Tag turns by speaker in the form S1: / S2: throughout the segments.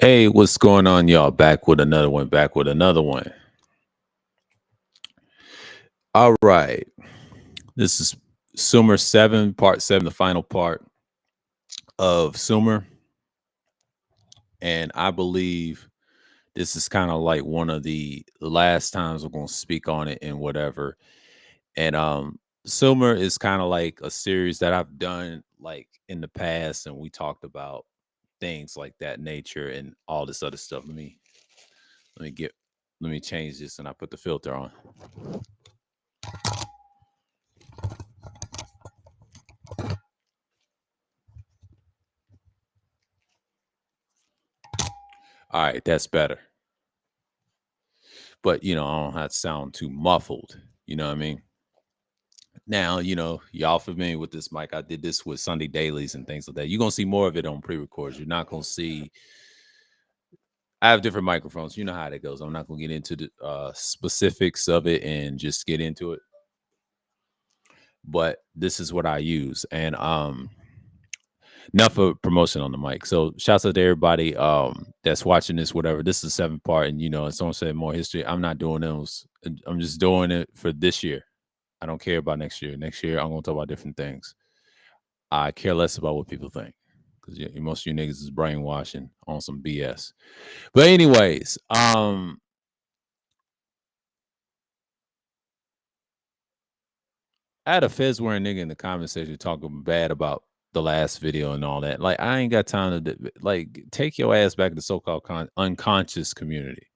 S1: Hey, what's going on, y'all? Back with another one. Back with another one. All right. This is Sumer 7, part 7, the final part of Sumer. And I believe this is kind of like one of the last times we're going to speak on it and whatever. And Sumer is kind of like a series that I've done like in the past, and we talked about things like that nature and all this other stuff. Let me get let me change this and I put the filter on. All right, that's better. But I don't have to sound too muffled. You know what I mean? Now, y'all familiar with this mic. I did this with Sunday dailies and things like that. You're gonna see more of it on pre-records. You're not gonna see I have different microphones. You know how that goes. I'm not gonna get into the specifics of it and just get into it. But this is what I use. And enough of promotion on the mic. So shouts out to everybody that's watching this, whatever. This is the seventh part, and and someone said more history. I'm not doing those. I'm just doing it for this year. I don't care about next year. Next year I'm gonna talk about different things. I care less about what people think. Because most of you niggas is brainwashing on some BS. But anyways, I had a Fez wearing nigga in the comment section talking bad about the last video and all that. Like, I ain't got time to like take your ass back to the so-called unconscious community.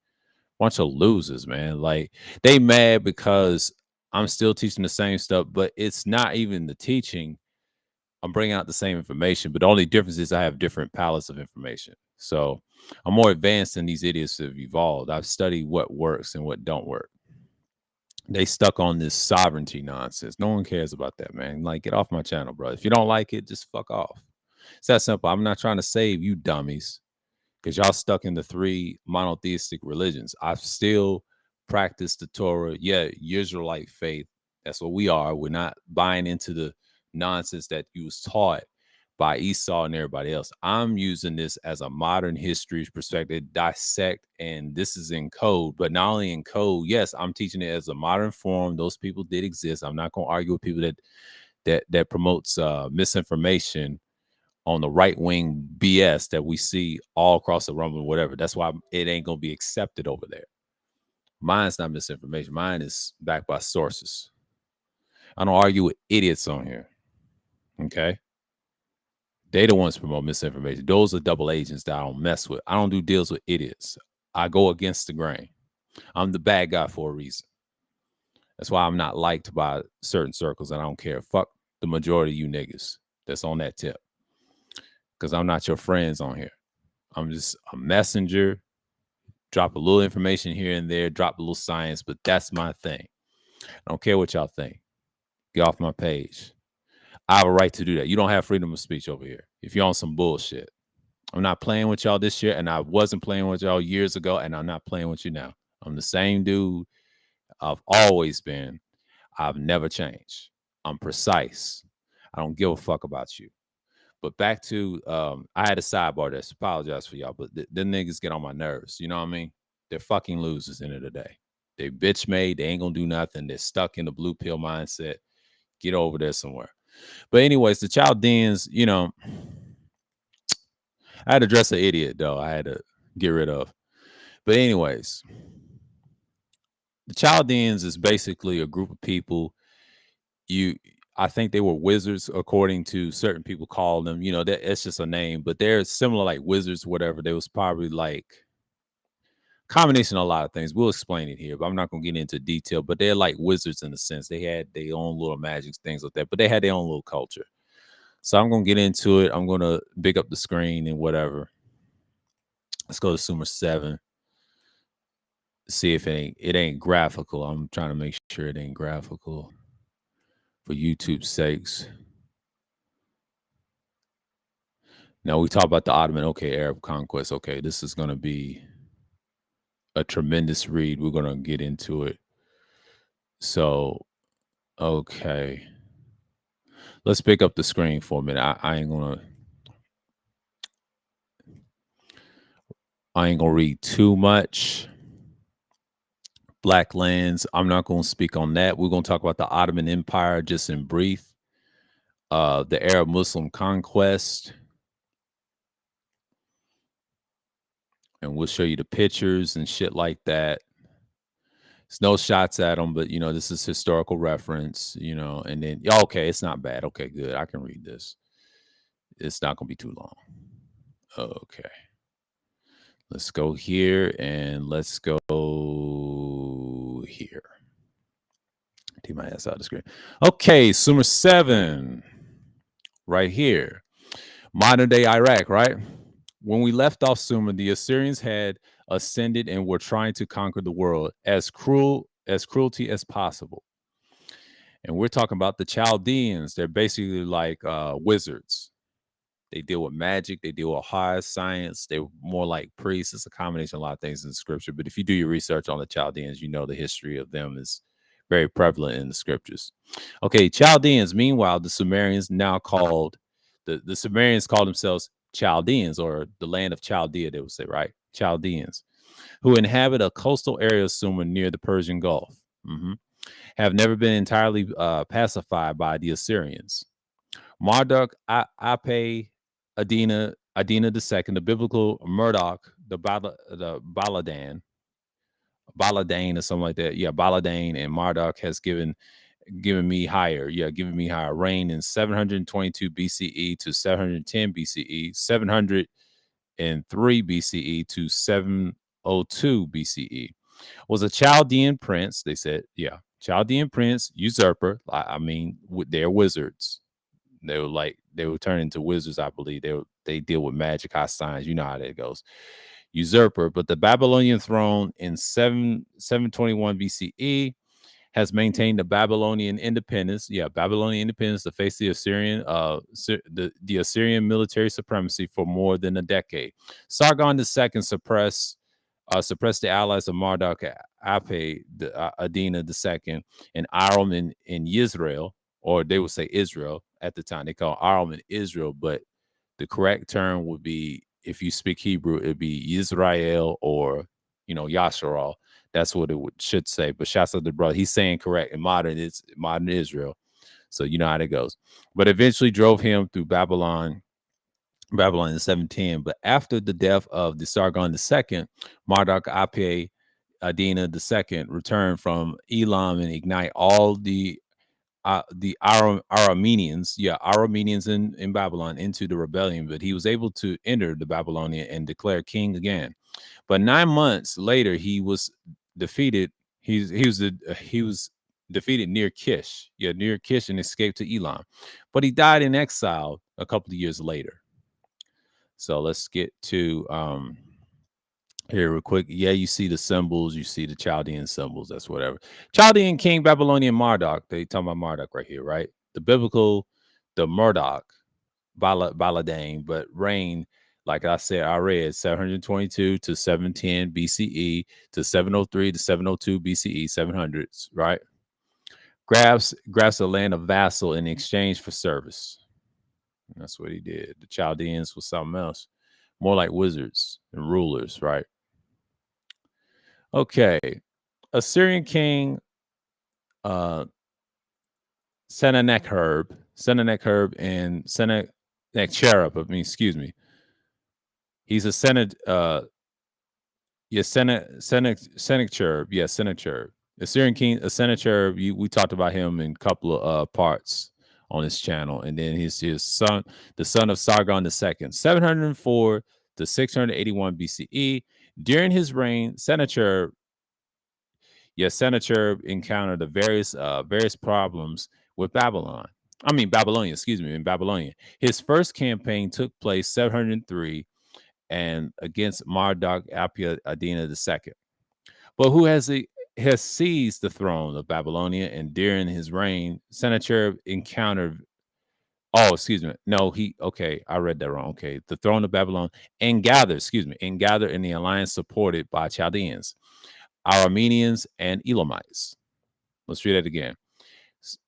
S1: Bunch of losers, man. Like, they mad because I'm still teaching the same stuff, but it's not even the teaching. I'm bringing out the same information, but the only difference is I have different palettes of information. So I'm more advanced than these idiots have evolved. I've studied what works and what don't work. They stuck on this sovereignty nonsense. No one cares about that, man. Like, get off my channel, bro. If you don't like it, just fuck off. It's that simple. I'm not trying to save you dummies because y'all stuck in the three monotheistic religions. I still practice the Torah. Yeah, Israelite faith. That's what we are. We're not buying into the nonsense that you was taught by Esau and everybody else. I'm using this as a modern history perspective, dissect, and this is in code, but not only in code. Yes, I'm teaching it as a modern form. Those people did exist. I'm not going to argue with people that promotes misinformation on the right wing BS that we see all across the rumble, whatever. That's why it ain't gonna be accepted over there. Mine's not misinformation. Mine is backed by sources. I don't argue with idiots on here. Okay. They the ones promote misinformation. Those are double agents that I don't mess with. I don't do deals with idiots. I go against the grain. I'm the bad guy for a reason. That's why I'm not liked by certain circles, and I don't care. Fuck the majority of you niggas that's on that tip. Because I'm not your friends on here. I'm just a messenger. Drop a little information here and there, drop a little science, but that's my thing. I don't care what y'all think. Get off my page. I have a right to do that. You don't have freedom of speech over here if you're on some bullshit. I'm not playing with y'all this year, and I wasn't playing with y'all years ago, and I'm not playing with you now. I'm the same dude I've always been. I've never changed. I'm precise. I don't give a fuck about you. But back to I had a sidebar that's apologize for y'all, but them niggas get on my nerves. You know what I mean? They're fucking losers in the end of the day. They bitch made, they ain't gonna do nothing. They're stuck in the blue pill mindset. Get over there somewhere. But anyways, the Chaldeans, I had to dress an idiot though. I had to get rid of. But anyways, the Chaldeans is basically a group of people. You I think they were wizards, according to certain people call them. It's just a name, but they're similar like wizards, whatever. They was probably like combination of a lot of things. We'll explain it here, but I'm not gonna get into detail. But they're like wizards in a sense. They had their own little magic things like that, but they had their own little culture. So I'm gonna get into it. I'm gonna big up the screen and whatever. Let's go to Sumer 7. See if it ain't graphical. I'm trying to make sure it ain't graphical for YouTube's sakes. Now we talk about the Ottoman, okay, Arab conquest. Okay, this is gonna be a tremendous read. We're gonna get into it. So, okay, let's pick up the screen for a minute. I ain't gonna. I ain't gonna read too much. Black lands. I'm not gonna speak on that. We're gonna talk about the Ottoman Empire just in brief. The Arab Muslim conquest, and we'll show you the pictures and shit like that. It's no shots at them, but this is historical reference. And then okay, it's not bad. Okay, good. I can read this. It's not gonna be too long. Okay. Let's go here and let's go here. Take my ass out of the screen. Okay, Sumer 7. Right here. Modern day Iraq, right? When we left off Sumer, the Assyrians had ascended and were trying to conquer the world as cruelty as possible. And we're talking about the Chaldeans. They're basically like wizards. They deal with magic. They deal with high science. They're more like priests. It's a combination of a lot of things in scripture. But if you do your research on the Chaldeans, the history of them is very prevalent in the scriptures. Okay, Chaldeans. Meanwhile, the Sumerians now called the Sumerians called themselves Chaldeans, or the land of Chaldea, they would say, right? Chaldeans, who inhabit a coastal area of Sumer near the Persian Gulf, have never been entirely pacified by the Assyrians. Marduk, Ape, Adina II, the biblical Murdoch, the Baladane or something like that. Yeah, Baladane and Marduk has given me higher. Yeah, given me higher reign in 722 BCE to 710 BCE, 703 BCE to 702 BCE. Was a Chaldean prince. They said, yeah, Chaldean prince, usurper. I mean, they're wizards. They would turn into wizards, I believe. They deal with magic, high science. You know how that goes. Usurper, but the Babylonian throne in 721 BCE has maintained the Babylonian independence. Yeah, Babylonian independence to face the Assyrian, the Assyrian military supremacy for more than a decade. Sargon II suppressed the allies of Marduk, Ape, Adina II, and Aram in Israel, or they would say Israel at the time. They call Aram in Israel, but the correct term would be, if you speak Hebrew, it'd be Yisrael or Yasharal. That's what it should say. But shouts out to the brother. He's saying correct. In modern, it's modern Israel. So you know how that goes. But eventually drove him through Babylon in 710. But after the death of the Sargon II, Marduk Ape Adina II returned from Elam and ignite all the Arameans, Arameans in Babylon into the rebellion. But he was able to enter the Babylonian and declare king again. But 9 months later, he was defeated. He was defeated near Kish, near Kish, and escaped to Elam. But he died in exile a couple of years later. So let's get to here real quick. Yeah, you see the symbols, you see the Chaldean symbols. That's whatever. Chaldean king, Babylonian Marduk. They talking about Marduk right here, right? The biblical, the Murdoch, Baladane, but reign, like I said, I read 722 to 710 BCE to 703 to 702 BCE, 700s, right? Grabs the land of vassal in exchange for service. And that's what he did. The Chaldeans was something else, more like wizards and rulers, right? Okay, Assyrian king Sennacherib, and Sennacherib. Excuse me. He's a Sennacherib. Yeah, Sennacherib. Assyrian king, a Sennacherib. We talked about him in a couple of parts on this channel, and then his son, the son of Sargon II, 704 to 681 BCE. During his reign, Sennacherib encountered the various problems with Babylon. I mean Babylonian, excuse me, in Babylonian. His first campaign took place 703 and against Marduk Apia Adina II. But who has seized the throne of Babylonia, and during his reign, Sennacherib encountered. Oh, excuse me. No, okay, I read that wrong. Okay, the throne of Babylon and gathered, in the alliance supported by Chaldeans, Arameans, and Elamites. Let's read that again.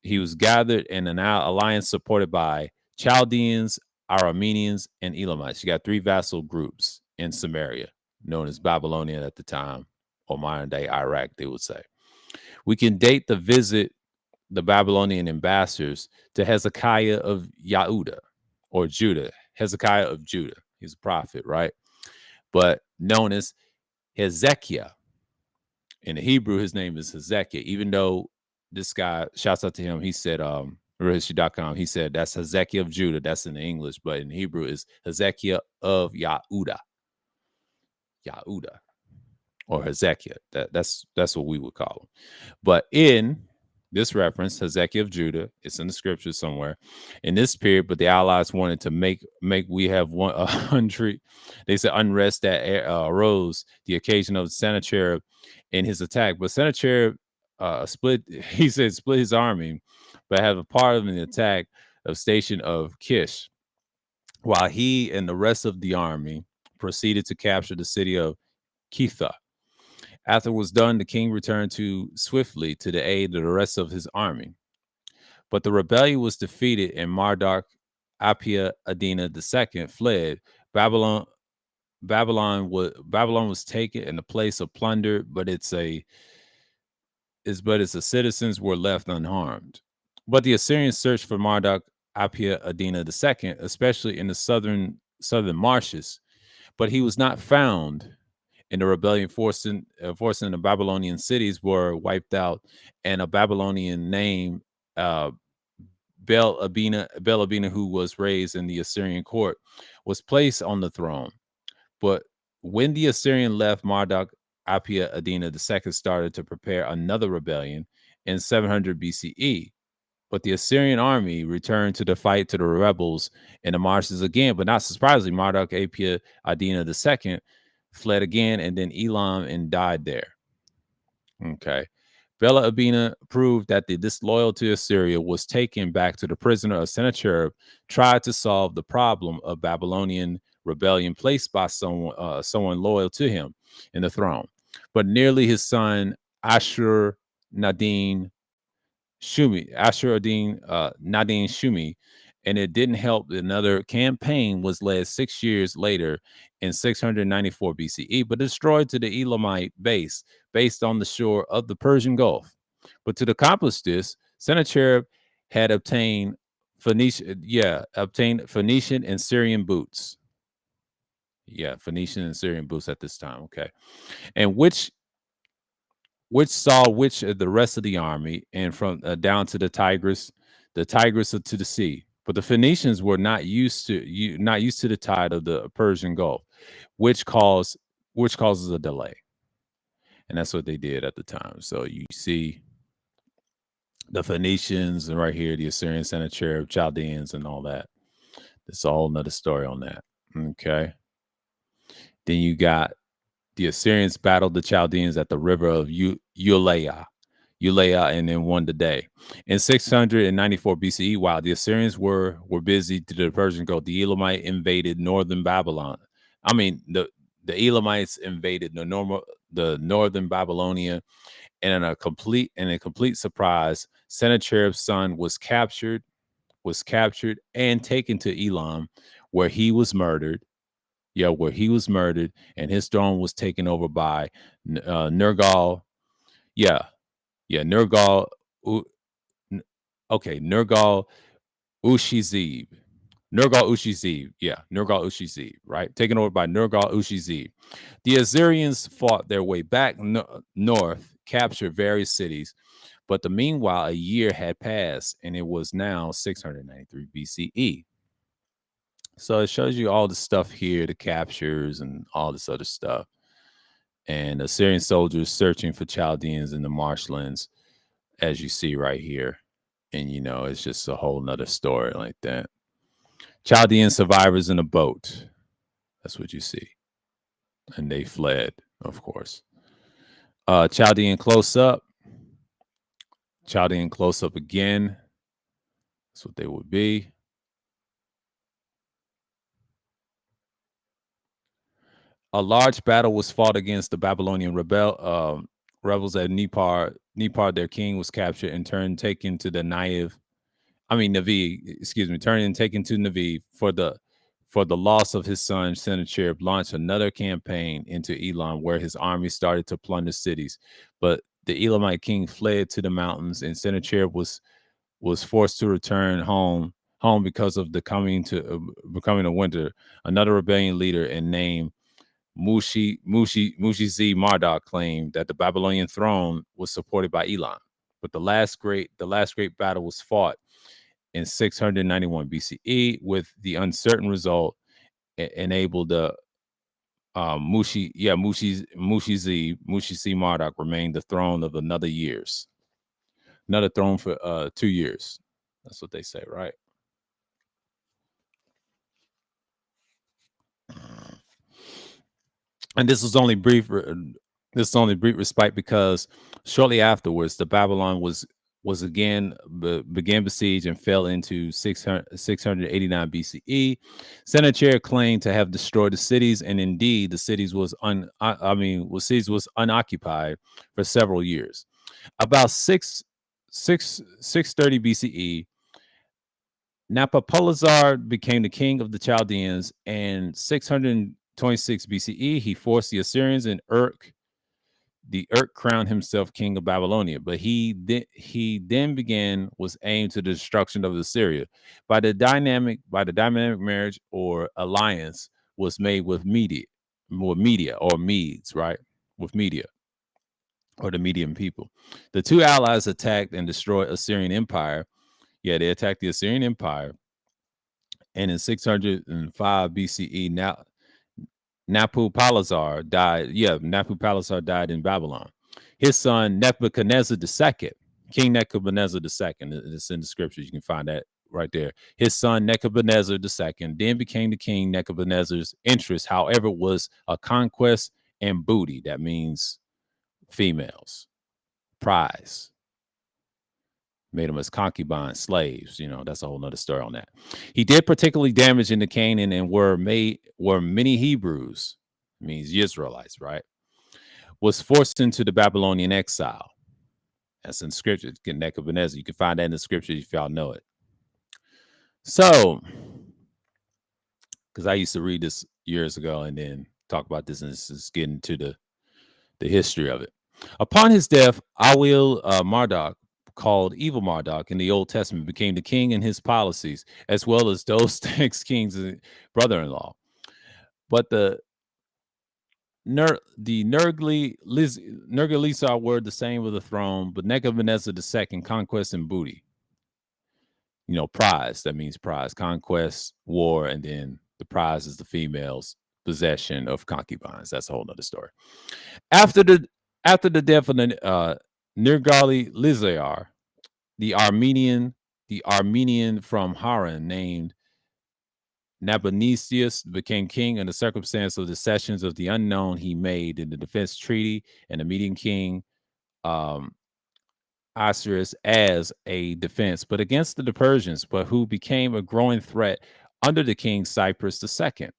S1: He was gathered in an alliance supported by Chaldeans, Arameans, and Elamites. You got three vassal groups in Samaria. known as Babylonian at the time, or modern day Iraq, they would say. We can date the visit the Babylonian ambassadors to Hezekiah of Yahuda or Judah, Hezekiah of Judah. He's a prophet, right? But known as Hezekiah. In the Hebrew, his name is Hezekiah, even though this guy, shouts out to him, he said, Rehistory.com, he said that's Hezekiah of Judah. That's in the English, but in Hebrew is Hezekiah of Yahuda. Yahuda. Or Hezekiah. That's what we would call him. But in this reference, Hezekiah of Judah, it's in the scriptures somewhere. In this period, but the Allies wanted to make we have 100. They said unrest that arose the occasion of Sennacherib in his attack. But Sennacherib split. He said split his army, but have a part of the attack of station of Kish, while he and the rest of the army proceeded to capture the city of Kitha. After it was done, the king returned swiftly to the aid of the rest of his army. But the rebellion was defeated, and Marduk Apia Adina II fled. Babylon was taken in the place of plunder, but its citizens were left unharmed. But the Assyrians searched for Marduk Apia Adina II, especially in the southern marshes, but he was not found. And the rebellion forcing the Babylonian cities were wiped out, and a Babylonian named Bel-Abina, who was raised in the Assyrian court, was placed on the throne. But when the Assyrian left, Marduk Apia Adina II started to prepare another rebellion in 700 BCE. But the Assyrian army returned to the fight to the rebels in the marshes again. But not surprisingly, Marduk Apia Adina II fled again, and then Elam and died there. Okay. Bela Abina proved that the disloyal to Assyria was taken back to the prisoner of Sennacherib, tried to solve the problem of Babylonian rebellion placed by someone loyal to him in the throne. But nearly his son Ashur Nadine Shumi, and it didn't help. Another campaign was led 6 years later in 694 BCE, but destroyed to the Elamite base based on the shore of the Persian Gulf. But to accomplish this, Sennacherib had obtained Phoenician and Syrian boots. Yeah, Phoenician and Syrian boots at this time. Okay, and which saw the rest of the army, and from down to the Tigris to the sea. But the Phoenicians were not used to the tide of the Persian Gulf, which causes a delay, and that's what they did at the time. So you see the Phoenicians, and right here the Assyrian, Sennacherib, Chaldeans, and all that. It's a whole nother story on that. Okay, then you got the Assyrians battled the Chaldeans at the river of Ulaya, and then won the day. In 694 BCE, while the Assyrians were busy to the Persian Gulf, the Elamite invaded northern Babylon. I mean, the Elamites invaded the northern Babylonia, and in a complete surprise, Sennacherib's son was captured and taken to Elam, where he was murdered. Yeah, where he was murdered, and his throne was taken over by Nergal. Yeah, Nergal. Nergal Ushizib. Nergal Ushizib, right? Taken over by Nergal Ushizib. The Assyrians fought their way back north, captured various cities, but meanwhile, a year had passed, and it was now 693 BCE. So it shows you all the stuff here, the captures and all this other stuff. And Assyrian soldiers searching for Chaldeans in the marshlands, as you see right here. And, it's just a whole nother story like that. Chaldean survivors in a boat. That's what you see. And they fled, of course. Chaldean close up. Chaldean close up again. That's what they would be. A large battle was fought against the Babylonian rebels at Nippur. Nippur, their king, was captured and taken to Navi, taken to Navi for the loss of his son, Sennacherib launched another campaign into Elam, where his army started to plunder cities. But the Elamite king fled to the mountains, and Sennacherib was forced to return home because of the becoming a winter. Another rebellion leader and named Mushi Z Marduk claimed that the Babylonian throne was supported by Elam. But the last great battle was fought in 691 BCE, with the uncertain result enabled the Mushi Z Marduk remained the throne of another throne for 2 years. That's what they say, right? And this was only brief. This is only brief respite because shortly afterwards, the Babylon was again began besiege and fell into 689 BCE. Sennacherib claimed to have destroyed the cities, and indeed, the cities was cities was unoccupied for several years. About 630 BCE, Nabopolassar became the king of the Chaldeans, and 626 BCE he forced the Assyrians and Urk crowned himself king of Babylonia. But he then began was aimed to the destruction of Assyria by the dynamic marriage or alliance was made with Media or Medes, right? With Media or the Median people. The two allies attacked and destroyed Assyrian Empire. Yeah, they attacked the Assyrian Empire, and in 605 BCE, Nabopolassar died. Yeah, Nabopolassar died in Babylon. His son Nebuchadnezzar II, King Nebuchadnezzar II, it's in the scriptures. You can find that right there. His son Nebuchadnezzar II then became the king. Nebuchadnezzar's interest, however, was a conquest and booty. That means females, prize. Made them as concubines, slaves. That's a whole nother story on that. He did particularly damage into Canaan, and were many Hebrews, means Israelites, right? Was forced into the Babylonian exile. That's in scripture. Nebuchadnezzar. You can find that in the scriptures if y'all know it. So, because I used to read this years ago and then talk about this, and this is getting to the history of it. Upon his death, Awil Marduk, called Evil Marduk in the Old Testament, became the king in his policies, as well as those next king's brother-in-law. But the Nergalisa were the same with the throne, but Nebuchadnezzar II, conquest and booty. Prize, that means prize, conquest, war, and then the prize is the female's possession of concubines. That's a whole nother story. After the death of the Nergali Lizar, the Armenian from Haran named Nabonidus became king in the circumstance of the cessions of the unknown he made in the defense treaty, and the Median king um, Osiris as a defense, but against the Persians, but who became a growing threat under the king Cyprus II.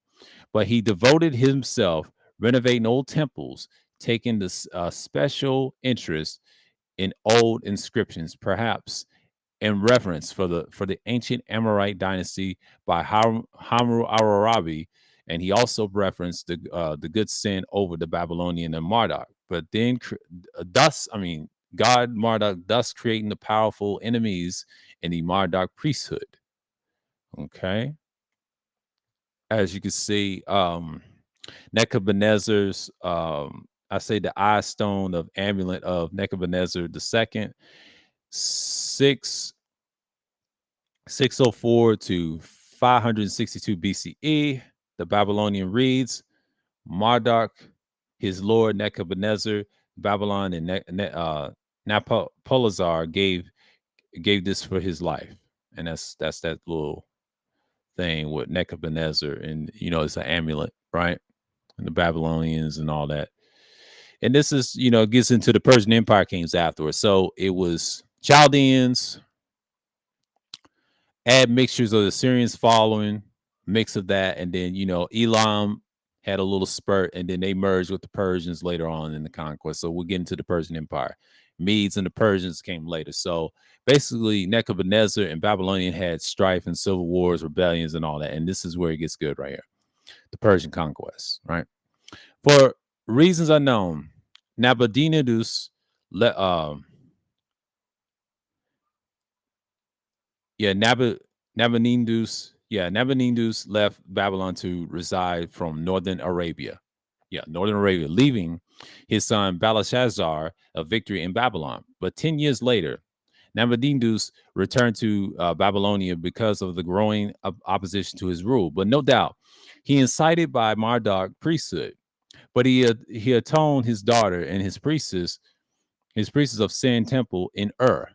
S1: But he devoted himself renovating old temples, taking this special interest in old inscriptions, perhaps in reverence for the ancient Amorite dynasty by Hammurabi, and he also referenced the good sin over the Babylonian and Marduk. But then, God Marduk, thus creating the powerful enemies in the Marduk priesthood. Okay, as you can see, Nebuchadnezzar's, I say the eye stone of amulet of Nebuchadnezzar II, 604 to 562 BCE. The Babylonian reads, Marduk, his lord Nebuchadnezzar, Babylon, and Nabopolassar gave this for his life, and that's that little thing with Nebuchadnezzar, and it's an amulet, right? And the Babylonians and all that. And this is, gets into the Persian Empire kings afterwards. So it was Chaldeans, add mixtures of the Syrians following, mix of that, and then Elam had a little spurt, and then they merged with the Persians later on in the conquest. So we'll get into the Persian Empire. Medes and the Persians came later. So basically, Nebuchadnezzar and Babylonian had strife and civil wars, rebellions, and all that. And this is where it gets good right here: the Persian conquest. Right, for reasons unknown, Nabonidus le- um, Yeah, Nabonidus left Babylon to reside from northern Arabia. Yeah, northern Arabia, leaving his son Belshazzar a victory in Babylon. But 10 years later, Nabonidus returned to Babylonia because of the growing opposition to his rule. But no doubt, he incited by Marduk priesthood. But he atoned his daughter and his priestess of Sin temple in Ur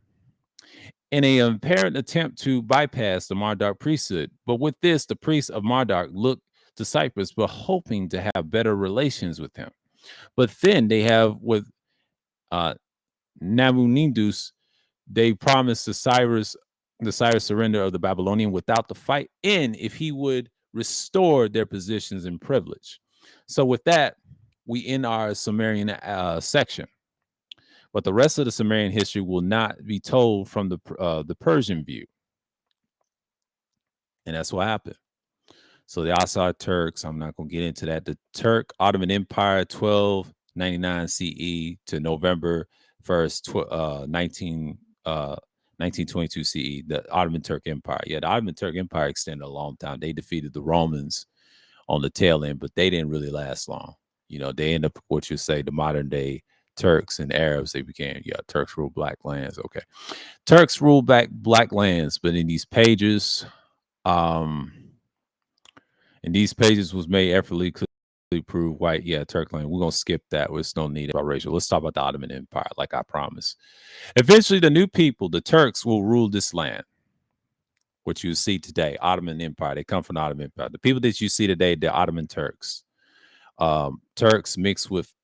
S1: in a apparent attempt to bypass the Marduk priesthood. But with this, the priests of Marduk looked to Cyprus, but hoping to have better relations with him. But then they have with uh, Nabonidus, they promised the Cyrus surrender of the Babylonian without the fight in if he would restore their positions and privilege. So with that, we end our Sumerian section. But the rest of the Sumerian history will not be told from the Persian view, and that's what happened. So the Assad Turks, I'm not going to get into that. The Turk Ottoman Empire, 1299 CE to November 1st, 1922 CE, the Ottoman Turk Empire. Yeah, the Ottoman Turk Empire extended a long time. They defeated the Romans on the tail end, but they didn't really last long. You know, they end up what you say the modern day Turks and Arabs. They became, yeah, Turks rule black lands. Okay, Turks rule back black lands, but in these pages, um, and these pages was made effortlessly prove white. Yeah, Turkland. We're gonna skip that. There's no need about racial. Let's talk about the Ottoman Empire, like I promised. Eventually, the new people, the Turks, will rule this land. What you see today, Ottoman Empire. They come from the Ottoman Empire. The people that you see today, the Ottoman Turks. Turks mixed with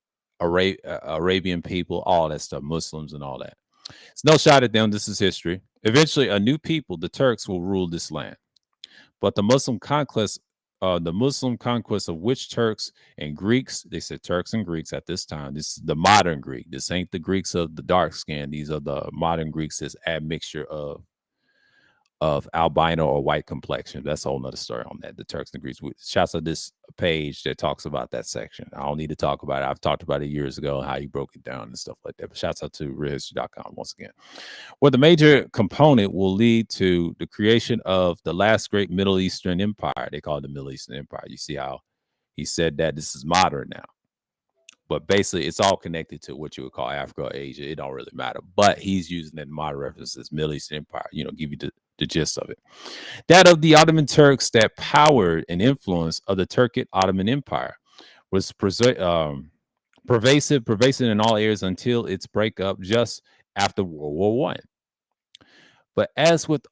S1: Arabian people, all that stuff, Muslims and all that. It's no shot at them. This is history. Eventually, a new people, the Turks, will rule this land. But the Muslim conquest of which Turks and Greeks, they said Turks and Greeks at this time. This is the modern Greek. This ain't the Greeks of the dark skin. These are the modern Greeks. This admixture of albino or white complexion. That's a whole nother story on that. The Turks and Greeks. Shouts out this page that talks about that section. I don't need to talk about it. I've talked about it years ago, how you broke it down and stuff like that. But shouts out to realhistory.com once again. Well, the major component will lead to the creation of the last great Middle Eastern empire. They call it the Middle Eastern Empire. You see how he said that this is modern now. But basically, it's all connected to what you would call Africa or Asia. It don't really matter. But he's using that modern reference as Middle Eastern Empire, give you the gist of it. That of the Ottoman Turks that powered and influence of the Turkic Ottoman Empire was pervasive in all areas until its breakup just after World War One. But as with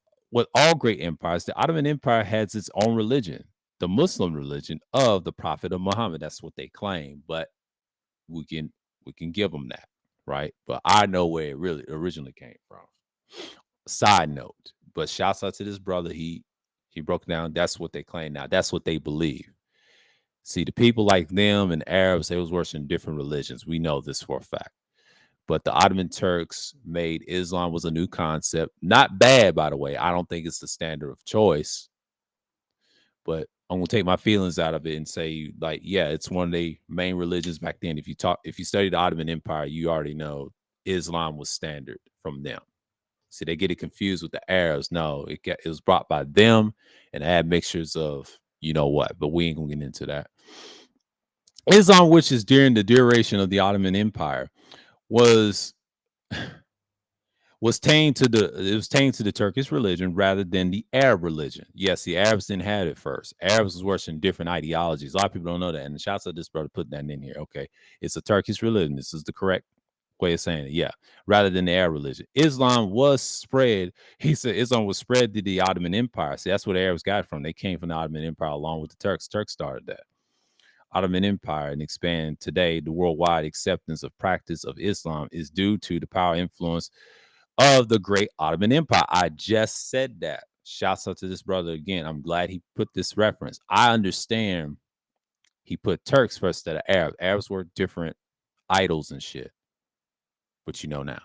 S1: all great empires, the Ottoman Empire has its own religion, the Muslim religion of the Prophet of Muhammad. That's what they claim, but we can we can give them that, right? But I know where it really originally came from. Side note, but shouts out to this brother. He broke down. That's what they claim now. That's what they believe. See, the people like them and Arabs, they was worshiping different religions. We know this for a fact. But the Ottoman Turks made Islam was a new concept. Not bad, by the way. I don't think it's the standard of choice, but I'm gonna take my feelings out of it and say, like, yeah, it's one of the main religions back then. If you study the Ottoman Empire, you already know Islam was standard from them. See, they get it confused with the Arabs. No, it was brought by them and had mixtures of you know what, but we ain't gonna get into that. Islam, which is during the duration of the Ottoman Empire, was it was tamed to the Turkish religion rather than the Arab religion. Yes, the Arabs didn't have it first. Arabs was worshiping different ideologies. A lot of people don't know that. And shouts out this brother putting that in here. Okay. It's a Turkish religion. This is the correct way of saying it. Yeah. Rather than the Arab religion. Islam was spread. He said Islam was spread to the Ottoman Empire. See, that's where the Arabs got it from. They came from the Ottoman Empire along with the Turks. Turks started that. Ottoman Empire and expand today, the worldwide acceptance of practice of Islam is due to the power influence of the great Ottoman Empire. I just said that. Shouts out to this brother again. I'm glad he put this reference. I understand he put Turks first instead of Arabs. Arabs were different idols and shit, but you know now.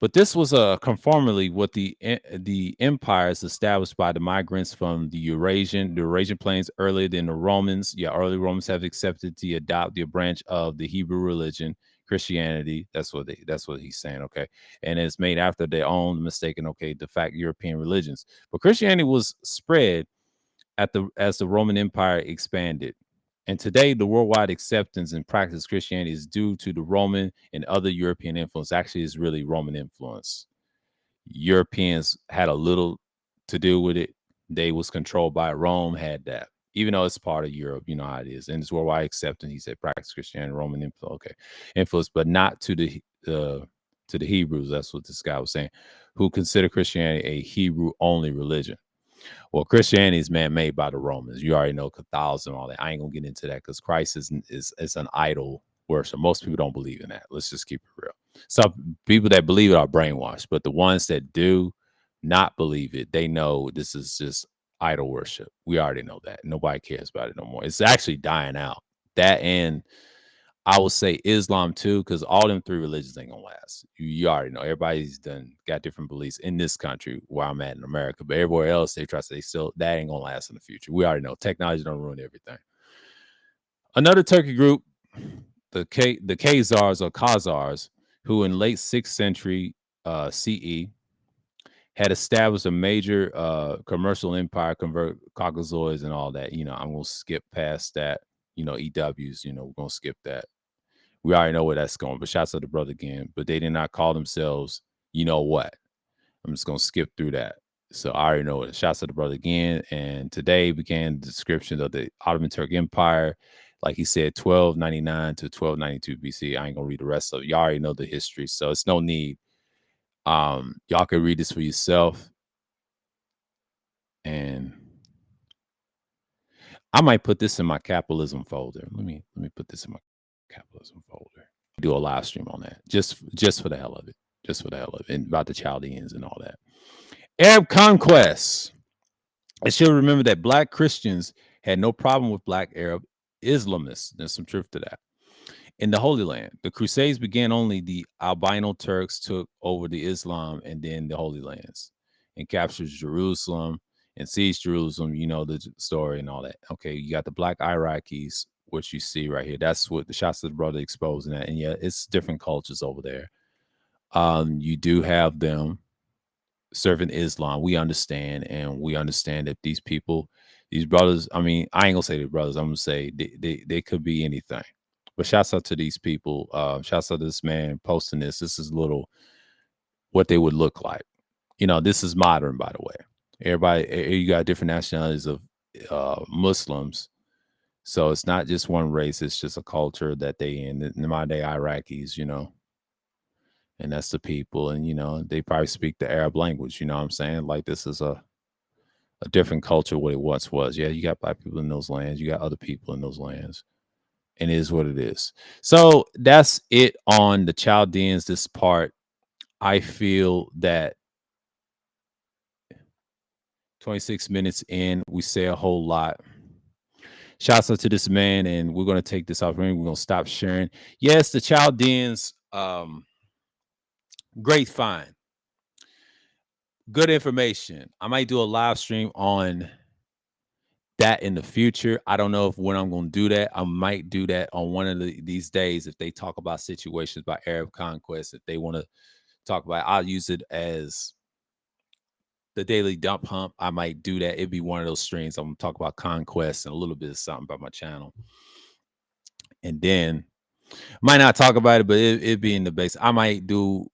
S1: But this was a conformity with the empires established by the migrants from the Eurasian plains earlier than the Romans. Yeah, early Romans have accepted to adopt the branch of the Hebrew religion, Christianity. That's what he's saying. Okay, and it's made after their own mistaken, okay, de facto European religions. But Christianity was spread as the Roman Empire expanded. And today, the worldwide acceptance and practice of Christianity is due to the Roman and other European influence. Actually, it's really Roman influence. Europeans had a little to do with it. They was controlled by Rome, had that. Even though it's part of Europe, you know how it is. And it's worldwide acceptance. He said practice Christianity, Roman influence, okay, influence, but not to the Hebrews. That's what this guy was saying, who consider Christianity a Hebrew only religion. Well, Christianity is man made by the Romans. You already know Catholicism and all that. I ain't gonna get into that because Christ is an idol worship. Most people don't believe in that. Let's just keep it real. Some people that believe it are brainwashed, but the ones that do not believe it, they know this is just idol worship. We already know that. Nobody cares about it no more. It's actually dying out. That and I would say Islam too, because all them three religions ain't gonna last. You already know everybody's done got different beliefs in this country where I'm at in America, but everywhere else they try to say still that ain't gonna last in the future. We already know technology don't ruin everything. Another Turkey group, the Khazars or Khazars, who in late 6th century CE had established a major commercial empire, convert Caucasoids and all that. I'm gonna skip past that. EWs. We're gonna skip that. We already know where that's going. But shouts out to brother again. But they did not call themselves, you know what? I'm just gonna skip through that. So I already know it. Shouts out to brother again. And today began the description of the Ottoman Turk Empire. Like he said, 1299 to 1292 BC. I ain't gonna read the rest of it. Y'all already know the history, so it's no need. Y'all can read this for yourself. And I might put this in my capitalism folder. Let me put this in my capitalism folder. Do a live stream on that, just for the hell of it, just for the hell of it, and about the Chaldeans and all that. Arab conquest. I should remember that Black Christians had no problem with Black Arab Islamists. There's some truth to that. In the Holy Land, the Crusades began only the albino Turks took over the Islam and then the Holy Lands and captured Jerusalem and seized Jerusalem. You know the story and all that. Okay, you got the Black Iraqis, which you see right here. That's what the shots of the brother exposing that. And yeah, it's different cultures over there. You do have them serving Islam. We understand, and we understand that these people, these brothers, I mean, I ain't gonna say the brothers, I'm gonna say they could be anything. But shouts out to these people. Shouts out to this man posting this. This is little what they would look like. This is modern, by the way. Everybody, you got different nationalities of Muslims. So it's not just one race, it's just a culture that they in the modern day Iraqis, and that's the people. And, they probably speak the Arab language, you know what I'm saying? Like this is a different culture what it once was. Yeah, you got Black people in those lands, you got other people in those lands, and it is what it is. So that's it on the Chaldeans. This part, I feel that 26 minutes in, we say a whole lot. Shouts out to this man, and we're gonna take this opportunity. We're gonna stop sharing. Yes, the Chaldeans, great find, good information. I might do a live stream on that in the future. I don't know if when I'm going to do that. I might do that on one of these days if they talk about situations by Arab conquest. If they want to talk about it, I'll use it as the daily dump hump. I might do that. It'd be one of those streams. I'm going to talk about conquest and a little bit of something about my channel. And then might not talk about it, but it'd be in the base. I might do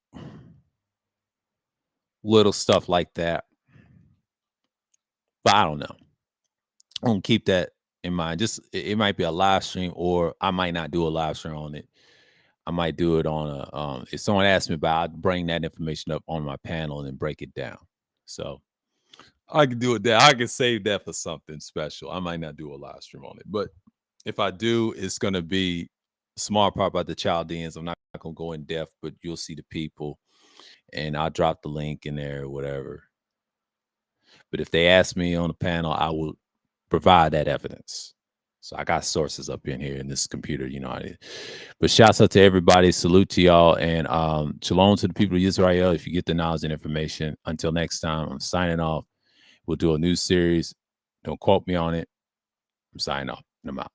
S1: little stuff like that. But I don't know. I'm going to keep that in mind. Just it might be a live stream, or I might not do a live stream on it. I might do it on a if someone asks me about, I'll bring that information up on my panel and then break it down. So I can do it there. I can save that for something special. I might not do a live stream on it, but if I do, it's gonna be a small part about the Chaldeans. I'm not gonna go in depth, but you'll see the people, and I'll drop the link in there or whatever. But if they ask me on the panel, I will provide that evidence. So I got sources up in here in this computer, you know. But shouts out to everybody. Salute to y'all. And shalom to the people of Israel. If you get the knowledge and information. Until next time, I'm signing off. We'll do a new series. Don't quote me on it. I'm signing off. And I'm out.